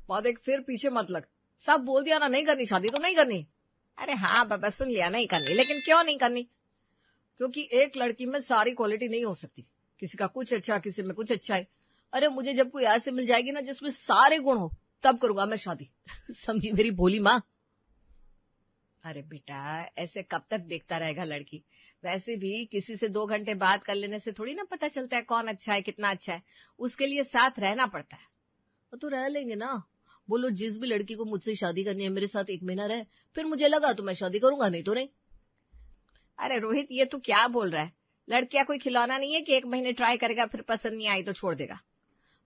माँ देख फिर पीछे मत लग, सब बोल दिया ना नहीं करनी शादी तो नहीं करनी। अरे हाँ बाबा सुन लिया नहीं करनी, लेकिन क्यों नहीं करनी? क्योंकि एक लड़की में सारी क्वालिटी नहीं हो सकती, किसी का कुछ अच्छा किसी में कुछ अच्छा है। अरे मुझे जब कोई ऐसे मिल जाएगी ना जिसमें सारे गुण हो तब करूंगा मैं शादी। समझी मेरी भोली माँ? अरे बेटा ऐसे कब तक देखता रहेगा लड़की? वैसे भी किसी से 2 घंटे बात कर लेने से थोड़ी ना पता चलता है कौन अच्छा है कितना अच्छा है, उसके लिए साथ रहना पड़ता है। तो रह लेंगे ना। बोलो जिस भी लड़की को मुझसे शादी करनी है मेरे साथ 1 महीना रहे, फिर मुझे लगा तो मैं शादी करूंगा, नहीं तो नहीं। अरे रोहित ये तू क्या बोल रहा है? लड़कियां कोई खिलौना नहीं है कि 1 महीने ट्राई करेगा फिर पसंद नहीं आई तो छोड़ देगा।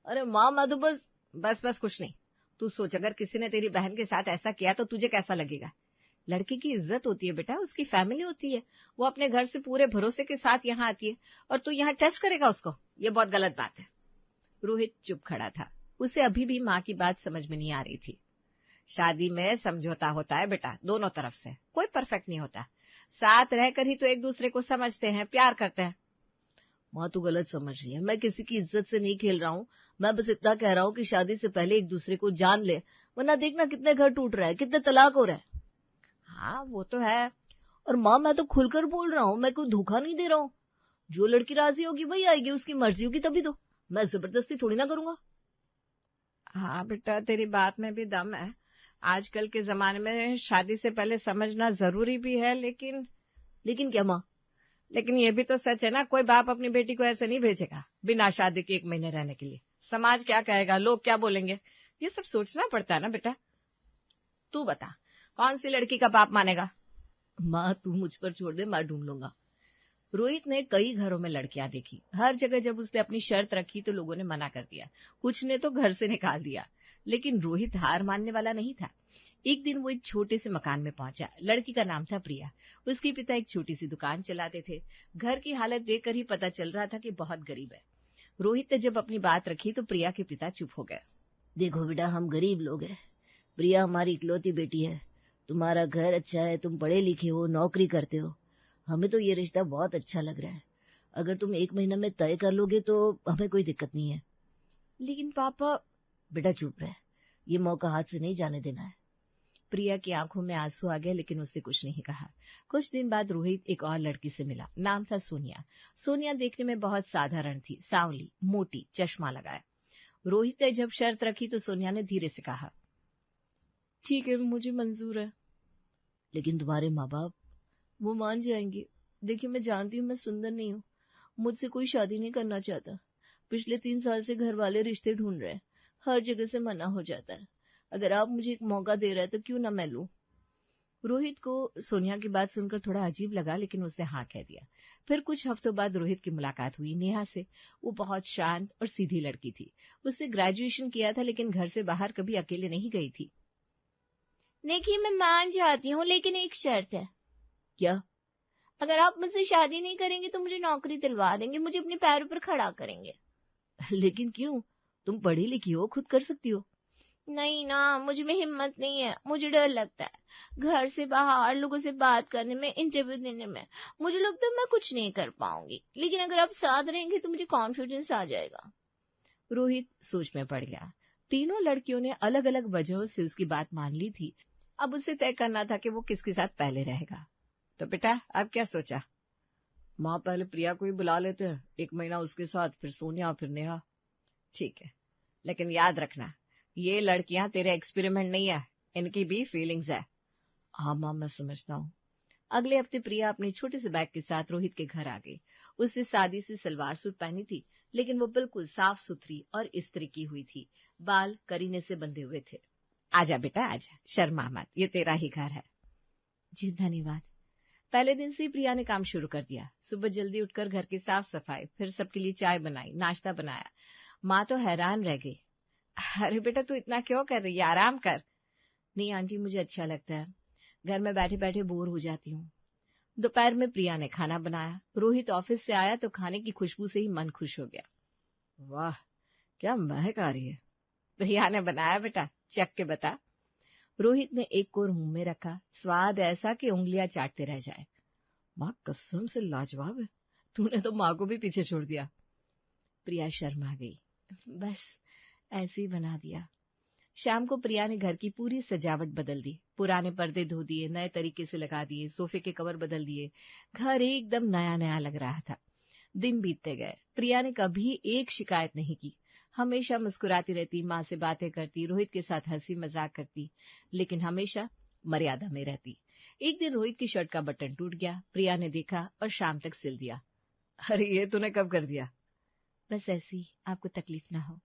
अरे माँ मैं तो बस कुछ नहीं। तू सोच अगर किसी ने तेरी बहन के साथ ऐसा किया तो तुझे कैसा लगेगा? लड़की की इज्जत होती है बेटा, उसकी फैमिली होती है, वो अपने घर से पूरे भरोसे के साथ यहाँ आती है और तू यहाँ टेस्ट करेगा उसको? ये बहुत गलत बात है। रोहित चुप खड़ा था, उसे अभी भी माँ की बात समझ में नहीं आ रही थी। शादी में समझौता होता है बेटा, दोनों तरफ से, कोई परफेक्ट नहीं होता। साथ रहकर ही तो एक दूसरे को समझते हैं, प्यार करते हैं। माँ तू गलत समझ रही है, मैं किसी की इज्जत से नहीं खेल रहा हूँ। मैं बस इतना कह रहा हूँ कि शादी से पहले एक दूसरे को जान ले, वरना देखना कितने घर टूट रहे हैं, कितने तलाक हो रहे हैं। हाँ वो तो है। और माँ मैं तो खुलकर बोल रहा हूँ, मैं कोई धोखा नहीं दे रहा हूँ। जो लड़की राजी होगी वही आएगी, उसकी मर्जी होगी तभी तो, मैं जबरदस्ती थोड़ी ना करूंगा। हाँ बेटा तेरी बात में भी दम है। आजकल के जमाने में शादी से पहले समझना जरूरी भी है, लेकिन क्या माँ? लेकिन ये भी तो सच है ना, कोई बाप अपनी बेटी को ऐसे नहीं भेजेगा बिना शादी के 1 महीने रहने के लिए। समाज क्या कहेगा, लोग क्या बोलेंगे, ये सब सोचना पड़ता है ना बेटा। तू बता कौन सी लड़की का बाप मानेगा? माँ तू मुझ पर छोड़ दे, मैं ढूंढ लूंगा। रोहित ने कई घरों में लड़कियां देखी, हर जगह जब उसने अपनी शर्त रखी तो लोगों ने मना कर दिया, कुछ ने तो घर से निकाल दिया। लेकिन रोहित हार मानने वाला नहीं था। एक दिन वो एक छोटे से मकान में पहुंचा। लड़की का नाम था प्रिया। उसके पिता एक छोटी सी दुकान चलाते थे। घर की हालत देखकर ही पता चल रहा था कि बहुत गरीब है। रोहित ने जब अपनी बात रखी तो प्रिया के पिता चुप हो गए। देखो बेटा हम गरीब लोग हैं, प्रिया हमारी इकलौती बेटी है। तुम्हारा घर अच्छा है, तुम पढ़े लिखे हो, नौकरी करते हो, हमें तो ये रिश्ता बहुत अच्छा लग रहा है। अगर तुम 1 महीना में तय कर लोगे तो हमें कोई दिक्कत नहीं है। लेकिन पापा। बेटा चुप रहे, ये मौका हाथ से नहीं जाने देना है। प्रिया की आंखों में आंसू आ गए लेकिन उसने कुछ नहीं कहा। कुछ दिन बाद रोहित एक और लड़की से मिला, नाम था सोनिया। सोनिया देखने में बहुत साधारण थी, सांवली, मोटी, चश्मा लगाया। रोहित ने जब शर्त रखी तो सोनिया ने धीरे से कहा, ठीक है मुझे मंजूर है। लेकिन तुम्हारे माँ बाप? वो मान जाएंगे। देखिए मैं जानती हूँ मैं सुंदर नहीं हूँ, मुझसे कोई शादी नहीं करना चाहता। पिछले 3 साल से घर वाले रिश्ते ढूंढ रहे हैं, हर जगह से मना हो जाता है। अगर आप मुझे एक मौका दे रहे हैं तो क्यों ना मैं लूं। रोहित को सोनिया की बात सुनकर थोड़ा अजीब लगा लेकिन उसने हाँ कह दिया। फिर कुछ हफ्तों बाद रोहित की मुलाकात हुई नेहा से। वो बहुत शांत और सीधी लड़की थी। उसने ग्रेजुएशन किया था लेकिन घर से बाहर कभी अकेले नहीं गई थी। देखिए मैं मान जाती हूँ लेकिन एक शर्त है। क्या? अगर आप मुझसे शादी नहीं करेंगे तो मुझे नौकरी दिलवा देंगे, मुझे अपने पैरों पर खड़ा करेंगे। लेकिन क्यों? तुम पढ़ी लिखी हो, खुद कर सकती हो। नहीं ना, मुझ में हिम्मत नहीं है, मुझे डर लगता है घर से बाहर लोगों से बात करने में, इंटरव्यू देने में। मुझे लगता है मैं कुछ नहीं कर पाऊंगी, लेकिन अगर आप साथ रहेंगे तो मुझे कॉन्फिडेंस आ जाएगा। रोहित सोच में पड़ गया। तीनों लड़कियों ने अलग अलग वजहों से उसकी बात मान ली थी। अब उसे तय करना था कि वो किसके साथ पहले रहेगा। तो बेटा अब क्या सोचा? माँ पहले प्रिया को ही बुला लेते हैं, 1 महीना उसके साथ, फिर सोनिया, फिर नेहा। ठीक है, लेकिन याद रखना ये लड़कियां तेरे एक्सपेरिमेंट नहीं है, इनकी भी फीलिंग्स है। हाँ माँ मैं समझता हूँ। अगले हफ्ते प्रिया अपने छोटे से बैग के साथ रोहित के घर आ गई। उसने सादी सी सलवार सूट पहनी थी, लेकिन वो बिल्कुल साफ सुथरी और इस्त्री की हुई थी। बाल करीने से बंधे हुए थे। आजा बेटा आजा, शर्मा मत, ये तेरा ही घर है। जी धन्यवाद। पहले दिन से ही प्रिया ने काम शुरू कर दिया। सुबह जल्दी उठकर घर की साफ सफाई, फिर सबके लिए चाय बनाई, नाश्ता बनाया। माँ तो हैरान रह गई। अरे बेटा तू इतना क्यों कर रही है, आराम कर। नहीं आंटी मुझे अच्छा लगता है, घर में बैठे बैठे बोर हो जाती हूँ। दोपहर में प्रिया ने खाना बनाया। रोहित ऑफिस से आया तो खाने की खुशबू से ही मन खुश हो गया। वाह क्या महक आ रही है। प्रिया ने बनाया बेटा, चख के बता। रोहित ने एक कोर मुंह में रखा, स्वाद ऐसा कि उंगलियां चाटते रह जाए। माँ कसम से लाजवाब है, तूने तो माँ को भी पीछे छोड़ दिया। प्रिया शर्मा गई। बस ऐसे ही बना दिया। शाम को प्रिया ने घर की पूरी सजावट बदल दी। पुराने पर्दे धो दिए, नए तरीके से लगा दिए, सोफे के कवर बदल दिए। घर एकदम नया नया लग रहा था। दिन बीतते गए। प्रिया ने कभी एक शिकायत नहीं की। हमेशा मुस्कुराती रहती, माँ से बातें करती, रोहित के साथ हंसी मजाक करती, लेकिन हमेशा मर्यादा में रहती। एक दिन रोहित की शर्ट का बटन टूट गया। प्रिया ने देखा और शाम तक सिल दिया। अरे ये तूने कब कर दिया? बस ऐसी, आपको तकलीफ ना हो,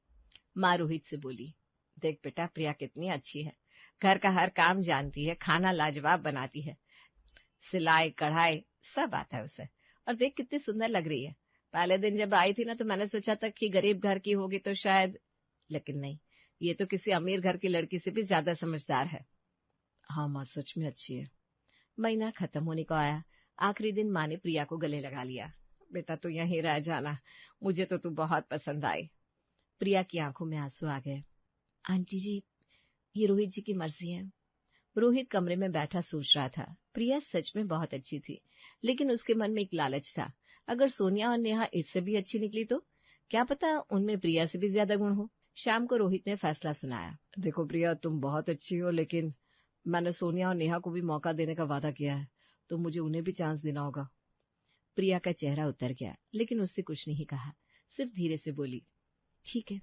माँ रोहित से बोली। देख बेटा, प्रिया कितनी अच्छी है, घर का हर काम जानती है, खाना लाजवाब बनाती है, सिलाई कढ़ाई सब आता है उसे। और देख कितनी सुंदर लग रही है। पहले दिन जब आई थी ना तो मैंने सोचा था कि गरीब घर की होगी तो शायद, लेकिन नहीं, ये तो किसी अमीर घर की लड़की से भी ज्यादा समझदार है। हाँ माँ, सच में अच्छी है। महीना खत्म होने को आया। आखिरी दिन माँ ने प्रिया को गले लगा लिया। बेटा तू यहीं रह जाना, मुझे तो तू बहुत पसंद आई। प्रिया की आंखों में आंसू आ गए। आंटी जी, ये रोहित जी की मर्जी है। रोहित कमरे में बैठा सोच रहा था। प्रिया सच में बहुत अच्छी थी, लेकिन उसके मन में एक लालच था। अगर सोनिया और नेहा इससे भी अच्छी निकली तो क्या पता उनमें प्रिया से भी ज्यादा गुण हो। शाम को रोहित ने फैसला सुनाया। देखो प्रिया, तुम बहुत अच्छी हो, लेकिन मैंने सोनिया और नेहा को भी मौका देने का वादा किया है, तो मुझे उन्हें भी चांस देना होगा। प्रिया का चेहरा उतर गया, लेकिन उसने कुछ नहीं कहा, सिर्फ धीरे से बोली, ठीक है।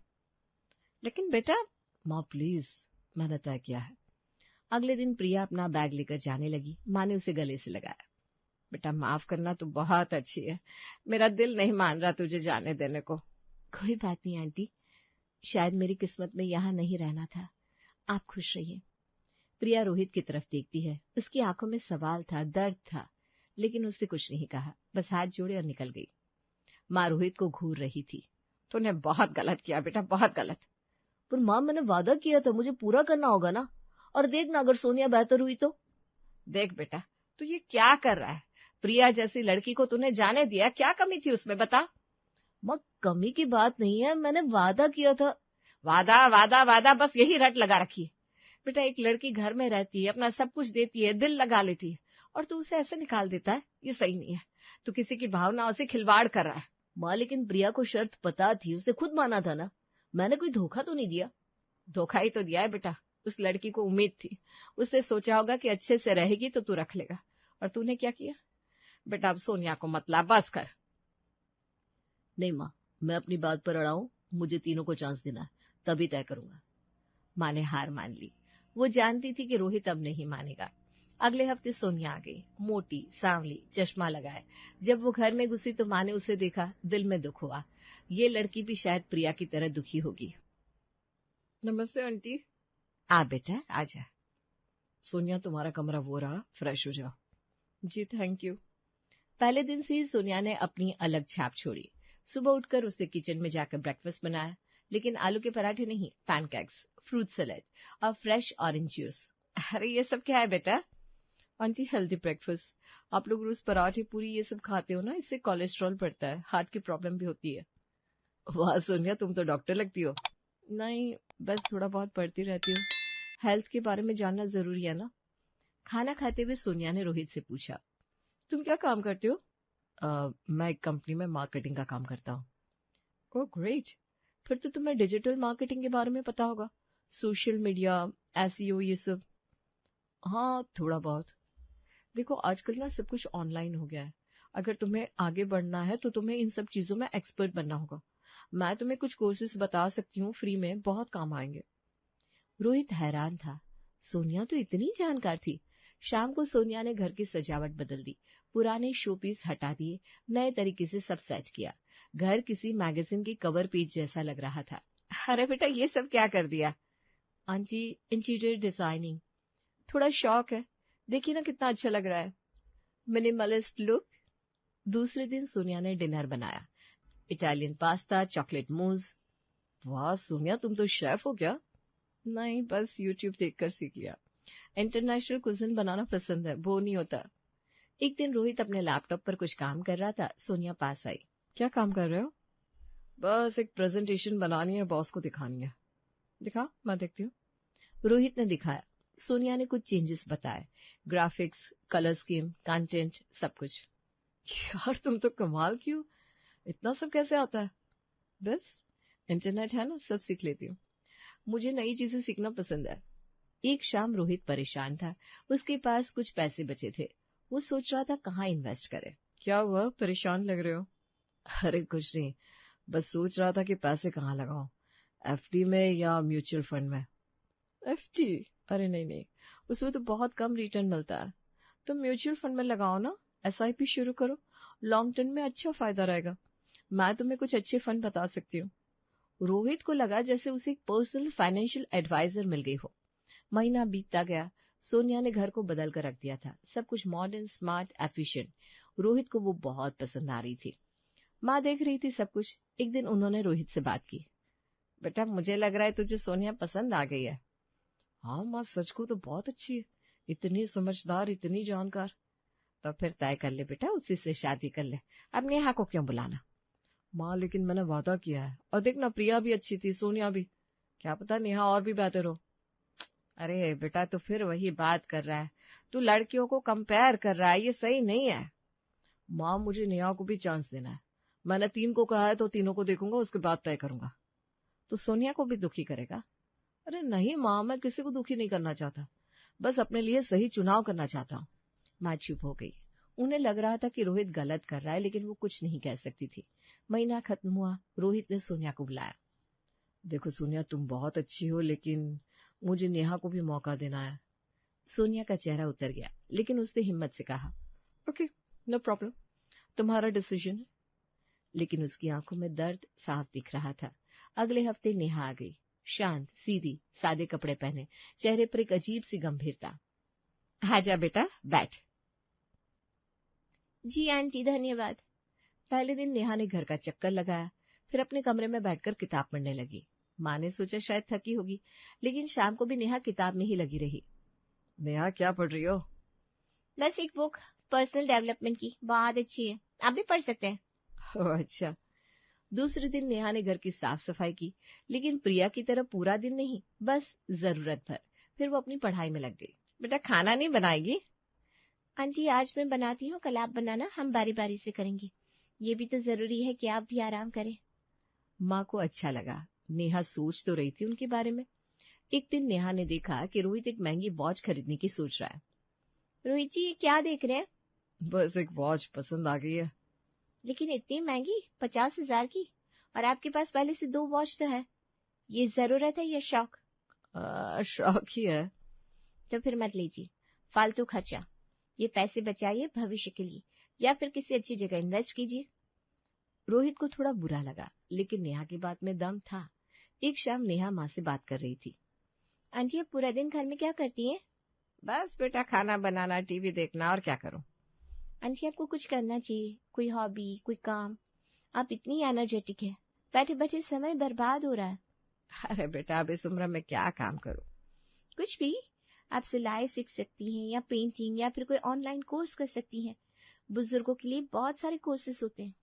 लेकिन बेटा। माँ प्लीज, मैंने तय किया है। अगले दिन प्रिया अपना बैग लेकर जाने लगी। माँ ने उसे गले से लगाया। बेटा माफ करना, तू बहुत अच्छी है, मेरा दिल नहीं मान रहा तुझे जाने देने को। कोई बात नहीं आंटी, शायद मेरी किस्मत में यहाँ नहीं रहना था। आप खुश रहिए। प्रिया रोहित की तरफ देखती है। उसकी आंखों में सवाल था, दर्द था, लेकिन उसने कुछ नहीं कहा, बस हाथ जोड़े और निकल गई। माँ रोहित को घूर रही थी। तूने बहुत गलत किया बेटा, बहुत गलत। पर माँ, मैंने वादा किया था, मुझे पूरा करना होगा ना। और देखना, अगर सोनिया बेहतर हुई तो। देख बेटा, तू ये क्या कर रहा है? प्रिया जैसी लड़की को तूने जाने दिया, क्या कमी थी उसमें बता? माँ, कमी की बात नहीं है, मैंने वादा किया था। वादा वादा वादा, बस यही रट लगा रखी है। बेटा एक लड़की घर में रहती है, अपना सब कुछ देती है, दिल लगा लेती है, और तू उसे ऐसे निकाल देता है, ये सही नहीं है। तू किसी की भावनाओं से खिलवाड़ कर रहा है। माँ, लेकिन प्रिया को शर्त पता थी, उसने खुद माना था ना। मैंने कोई धोखा तो नहीं दिया। धोखा ही तो दिया है बेटा। उस लड़की को उम्मीद थी, उसने सोचा होगा कि अच्छे से रहेगी तो तू रख लेगा, और तूने क्या किया? बेटा अब सोनिया को मत ला, बस कर। नहीं माँ, मैं अपनी बात पर अड़ा हूं, मुझे तीनों को चांस देना है, तभी तय करूंगा। माँ ने हार मान ली। वो जानती थी कि रोहित अब नहीं मानेगा। अगले हफ्ते सोनिया आ गई, मोटी, सांवली, चश्मा लगाए। जब वो घर में घुसी तो माँ ने उसे देखा, दिल में दुख हुआ। ये लड़की भी शायद प्रिया की तरह दुखी होगी। नमस्ते आंटी। आ बेटा, आजा। सोनिया, तुम्हारा कमरा वो रहा, फ्रेश हो जाओ। जी थैंक यू। पहले दिन से ही सोनिया ने अपनी अलग छाप छोड़ी। सुबह उठकर उसने किचन में जाकर ब्रेकफास्ट बनाया, लेकिन आलू के पराठे नहीं, पैनकेक्स, फ्रूट सैलेड और फ्रेश ऑरेंज जूस। अरे ये सब क्या है बेटा? Aunty, healthy breakfast. आप लोग रोज पराठे पूरी ये सब खाते हो ना, इससे कोलेस्ट्रॉल बढ़ता है, हार्ट की प्रॉब्लम भी होती है। वाह सोनिया, तुम तो डॉक्टर लगती हो। नहीं, बस थोड़ा बहुत पढ़ती रहती हूँ। हेल्थ के बारे में जानना जरूरी है ना। खाना खाते हुए सोनिया ने रोहित से पूछा, तुम क्या काम करते हो? मैं एक कंपनी में मार्केटिंग का काम करता हूँ। ओह ग्रेट, फिर तो तुम्हें डिजिटल मार्केटिंग के बारे में पता होगा, सोशल मीडिया, एसईओ, ये सब। हाँ थोड़ा बहुत। देखो आजकल ना सब कुछ ऑनलाइन हो गया है। अगर तुम्हें आगे बढ़ना है तो तुम्हें इन सब चीजों में एक्सपर्ट बनना होगा। मैं तुम्हें कुछ कोर्सेज बता सकती हूँ फ्री में, बहुत काम आएंगे। रोहित हैरान था, सोनिया तो इतनी जानकार थी। शाम को सोनिया ने घर की सजावट बदल दी, पुराने शोपीस हटा दिए, नए तरीके से सब सज किया। घर किसी मैगजीन की कवर पेज जैसा लग रहा था। अरे बेटा ये सब क्या कर दिया? आंटी, इंटीरियर डिजाइनिंग, थोड़ा शौक है, देखिए ना कितना अच्छा लग रहा है, मिनिमलिस्ट लुक। दूसरे दिन सोनिया ने डिनर बनाया, इटालियन पास्ता, चॉकलेट मूज। वाह सोनिया, तुम तो शेफ हो क्या? नहीं, बस यूट्यूब देखकर सीख लिया। इंटरनेशनल कुजिन बनाना पसंद है, वो नहीं होता। एक दिन रोहित अपने लैपटॉप पर कुछ काम कर रहा था। सोनिया पास आई। क्या काम कर रहे हो? बस एक प्रेजेंटेशन बनानी है, बॉस को दिखानी है। दिखा, मैं देखती हूँ। रोहित ने दिखाया। सोनिया ने कुछ चेंजेस बताए, ग्राफिक्स, कलर स्कीम, कंटेंट, सब कुछ। यार तुम तो कमाल की हो, इतना सब कैसे आता है? बस इंटरनेट है ना, सब सीख लेती हूँ। मुझे नई चीजें सीखना पसंद है। एक शाम रोहित परेशान था। उसके पास कुछ पैसे बचे थे। वो सोच रहा था कहाँ इन्वेस्ट करे। क्या हुआ, परेशान लग रहे हो? अरे कुछ नहीं, बस सोच रहा था कि पैसे कहाँ लगाऊं, एफडी में या म्यूचुअल फंड में। एफडी? अरे नहीं, उसमें तो बहुत कम रिटर्न मिलता है। तो म्यूचुअल फंड में लगाओ ना, एसआईपी शुरू करो, लॉन्ग टर्म में अच्छा फायदा रहेगा। मैं तुम्हें कुछ अच्छे फंड बता सकती हूँ। रोहित को लगा जैसे उसे एक पर्सनल फाइनेंशियल एडवाइजर मिल गई हो। महीना बीतता गया। सोनिया ने घर को बदल कर रख दिया था। सब कुछ मॉडर्न, स्मार्ट, एफिशिएंट। रोहित को वो बहुत पसंद आ रही थी। माँ देख रही थी सब कुछ। एक दिन उन्होंने रोहित से बात की। बेटा, मुझे लग रहा है तुझे सोनिया पसंद आ गई है। हाँ माँ, सच को तो बहुत अच्छी है, इतनी समझदार, इतनी जानकार। तो फिर तय कर ले बेटा, उसी से शादी कर ले। अब नेहा को क्यों बुलाना? माँ, लेकिन मैंने वादा किया है। और देखना, प्रिया भी अच्छी थी, सोनिया भी, क्या पता नेहा और भी बेटर हो। अरे बेटा, तो फिर वही बात कर रहा है, तू लड़कियों को कंपेयर कर रहा है, ये सही नहीं है। माँ, मुझे नेहा को भी चांस देना है। मैंने 3 को कहा है तो तीनों को देखूंगा, उसके बाद तय करूंगा। तो सोनिया को भी दुखी करेगा? अरे नहीं माँ, मैं किसी को दुखी नहीं करना चाहता, बस अपने लिए सही चुनाव करना चाहता हूँ। माँ चुप हो गई। उन्हें लग रहा था कि रोहित गलत कर रहा है, लेकिन वो कुछ नहीं कह सकती थी। महीना खत्म हुआ। रोहित ने सोनिया को बुलाया। देखो सोनिया, तुम बहुत अच्छी हो, लेकिन मुझे नेहा को भी मौका देना है। सोनिया का चेहरा उतर गया, लेकिन उसने हिम्मत से कहा, ओके, नो प्रॉब्लम, तुम्हारा डिसीजन है। लेकिन उसकी आंखों में दर्द साफ दिख रहा था। अगले हफ्ते नेहा आ गई। शांत, सीधी, सादे कपड़े पहने, चेहरे पर एक अजीब सी गंभीरता। आजा बेटा, बैठ। जी आंटी, धन्यवाद। पहले दिन नेहा ने घर का चक्कर लगाया, फिर अपने कमरे में बैठकर किताब पढ़ने लगी। माँ ने सोचा शायद थकी होगी, लेकिन शाम को भी नेहा किताब में ही लगी रही। नेहा, क्या पढ़ रही हो? बस एक बुक, पर्सनल डेवलपमेंट की, बहुत अच्छी है, आप भी पढ़ सकते हैं। ओह अच्छा। दूसरे दिन नेहा ने घर की साफ सफाई की, लेकिन प्रिया की तरह पूरा दिन नहीं, बस जरूरत भर। फिर वो अपनी पढ़ाई में लग गई। बेटा, खाना नहीं बनाएगी? आंटी, आज मैं बनाती हूँ, कल आप बनाना, हम बारी बारी से करेंगे। ये भी तो जरूरी है कि आप भी आराम करें। माँ को अच्छा लगा। नेहा सोच तो रही थी उनके बारे में। एक दिन नेहा ने देखा कि रोहित एक महंगी वॉच खरीदने की सोच रहा है। रोहित जी, ये क्या देख रहे हैं? बस एक वॉच पसंद आ गई है। लेकिन इतनी महंगी, 50,000 की, और आपके पास पहले से 2 वॉच तो है। ये जरूरत है या शौक? शौक ही है। तो फिर मत लीजिए, फालतू खर्चा। ये पैसे बचाइए भविष्य के लिए, या फिर किसी अच्छी जगह इन्वेस्ट कीजिए। रोहित को थोड़ा बुरा लगा, लेकिन नेहा की बात में दम था। एक शाम नेहा माँ से बात कर रही थी। आंटी, आप पूरा दिन घर में क्या करती हैं? बस बेटा, खाना बनाना, टीवी देखना, और क्या करूं। आंटी, आपको कुछ करना चाहिए, कोई हॉबी, कोई काम। आप इतनी एनर्जेटिक है, बैठे बैठे समय बर्बाद हो रहा है। अरे बेटा, अब इस उम्र में क्या काम करूं? कुछ भी। आप सिलाई सीख सकती हैं, या पेंटिंग, या फिर कोई ऑनलाइन कोर्स कर सकती हैं। बुजुर्गों के लिए बहुत सारे कोर्सेस होते हैं।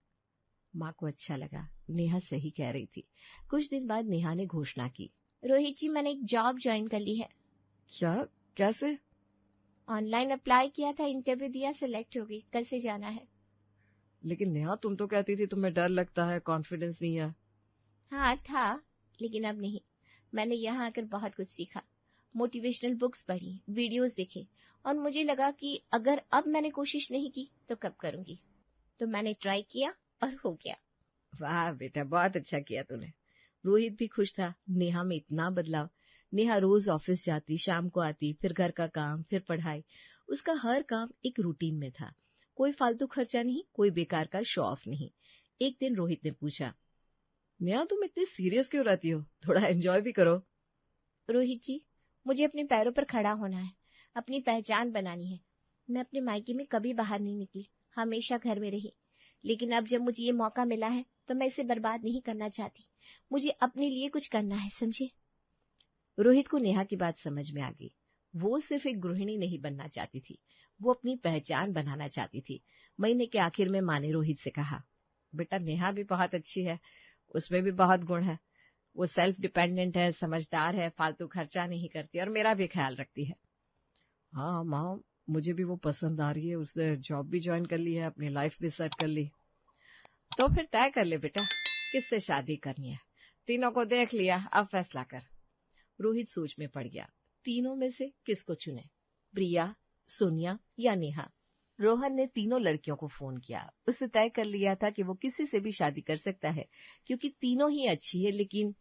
माँ को अच्छा लगा, नेहा सही कह रही थी। कुछ दिन बाद नेहा ने घोषणा की, रोहित जी, मैंने एक जॉब ज्वाइन कर ली है। क्या? कैसे? ऑनलाइन अप्लाई किया था, इंटरव्यू दिया, सिलेक्ट हो गई, कल से जाना है। लेकिन नेहा, तुम तो कहती थी तुम्हें डर लगता है, कॉन्फिडेंस नहीं है। हाँ था, लेकिन अब नहीं। मैंने यहाँ आकर बहुत कुछ सीखा, मोटिवेशनल बुक्स पढ़ी, वीडियोस देखे, और मुझे लगा कि अगर अब मैंने कोशिश नहीं की तो कब करूंगी। तो मैंने ट्राई किया और हो गया। वाह बेटा, बहुत अच्छा किया तूने। रोहित भी खुश था। नेहा में इतना बदलाव। नेहा रोज ऑफिस जाती, शाम को आती, फिर घर का काम, फिर पढ़ाई। उसका हर काम एक रूटीन में था। कोई फालतू खर्चा नहीं, कोई बेकार का शो ऑफ नहीं। एक दिन रोहित ने पूछा, नेहा, तुम इतनी सीरियस क्यों रहती हो? थोड़ा एंजॉय भी करो। रोहित जी, मुझे अपने पैरों पर खड़ा होना है, अपनी पहचान बनानी है। मैं अपने मायके में कभी बाहर नहीं निकली, हमेशा घर में रही। लेकिन अब जब मुझे ये मौका मिला है तो मैं इसे बर्बाद नहीं करना चाहती। मुझे अपने लिए कुछ करना है, समझे? रोहित को नेहा की बात समझ में आ गई। वो सिर्फ एक गृहिणी नहीं बनना चाहती थी, वो अपनी पहचान बनाना चाहती थी। महीने के आखिर में माँ ने रोहित से कहा, बेटा, नेहा भी बहुत अच्छी है, उसमें भी बहुत गुण है। वो सेल्फ डिपेंडेंट है, समझदार है, फालतू खर्चा नहीं करती, और मेरा भी ख्याल रखती है। हाँ माँ, मुझे भी वो पसंद आ रही है। उसने जॉब भी ज्वाइन कर ली है, अपनी लाइफ भी सेट कर ली। तो फिर तय कर ले बेटा, किससे शादी करनी है। तीनों को देख लिया, अब फैसला कर। रोहित सोच में पड़ गया। तीनों में से किसको चुने, प्रिया, सोनिया या नेहा? रोहन ने तीनों लड़कियों को फोन किया। उसने तय कर लिया था कि वो किसी से भी शादी कर सकता है क्योंकि तीनों ही अच्छी है, लेकिन